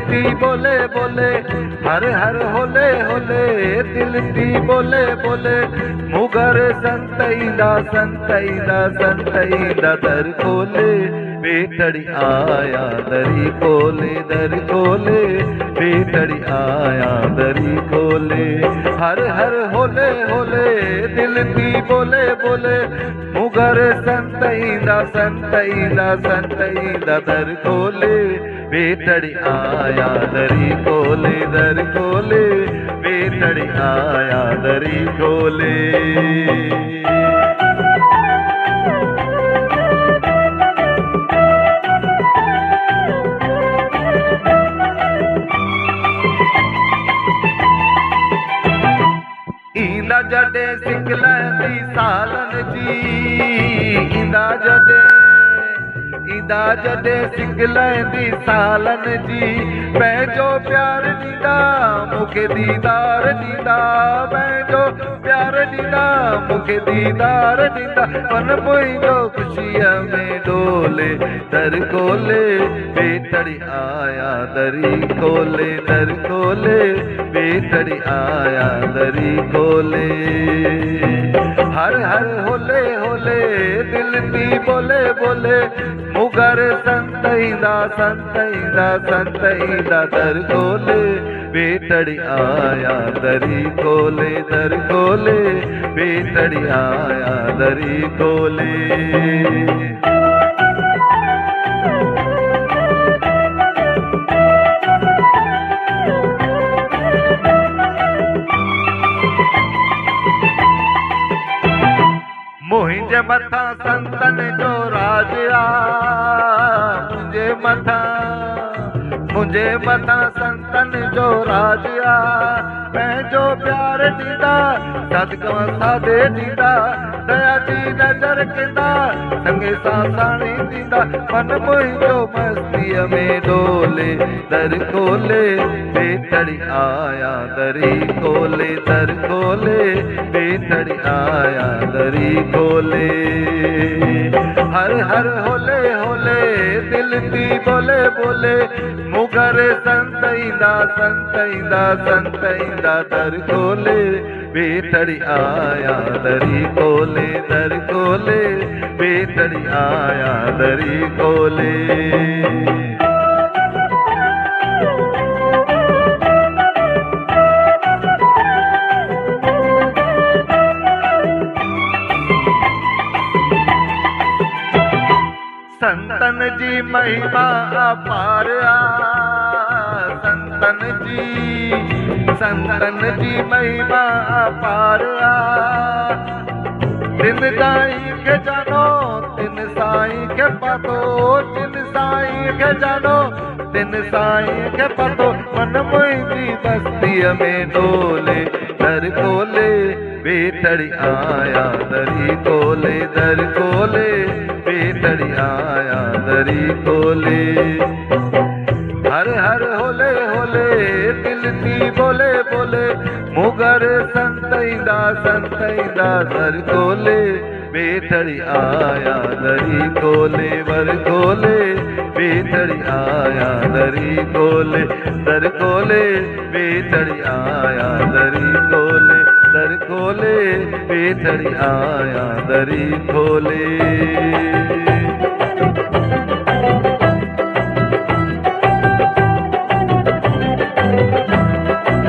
थी बोले बोले हर हर होले होले, दिल थी बोले बोले मुगर संतईदा संतईदा संतईदा दर खोले बेटड़ी आया दरी खोले दर खोले बेटड़ी आया दरी खोले। हर हर होले होले दिल थी बोले बोले मुगर संतईदा संतईदा संतईदा दर खोले बेटड़ी आया दरी खोले दर खोले बेटड़ी आया दरी खोले। इंदा जडे सिकलंदी सालन जी इंदा जडे सिकलंदी सालन जी पंहिंजो प्यार ॾींदा मूंखे दीदार ॾींदा पंहिंजो प्यार ॾींदा मूंखे दीदार ॾींदा मन मुंहिंजो ख़ुशीअ में डोले दर खोले बेटड़ी आया दरी खोले दर खोले बेटड़ी आया दरी खोले। हर हर होले होले दिल थी बोले बोले मुगर संतईदा संतईदा संतईदा दर खोले बेटड़ी आया दरी खोले दर खोले बेटड़ी आया दरी खोले। मुझे मथा संतन जो राज आ मुझे मथा संतन जो राज आ पंहिंजो प्यार ॾींदा सदका सादे ॾींदा दया जी नज़र कंदा संगे सां साणी ॾींदा मन मुंहिंजो मस्तीअ में डोले दर खोले बेटड़ी आया दरी खोले दर खोले बेटड़ी आया दरी खोले। हर हर होले होले दिल थी बोले बोले मुगर संतईदा संतईदा संतईदा दर खोले बेटड़ी आया दरी खोले दर खोले बेटड़ी आया दरी खोले। संतन जी महिमा अपार संतन जी महिमा अपार तिन साईं के जानो तिन साईं के पतो तिन साईं के जानो तिन साईं के पतो मन मुंहिंजी बस्तीअ में डोले दर खोले बेटड़ी आया दरी खोले दर खोले बेटड़ी आया दरी खोले। हर हर होले होले दिल थी बोले बोले मुगर संतईदा संतईदा दर खोले बेटड़ी आया दरी खोले वर खोले बेटड़ी आया दरी खोले दर खोले बेटड़ी आया दरी खोले दर खोले बेटड़ी आया दरी खोले।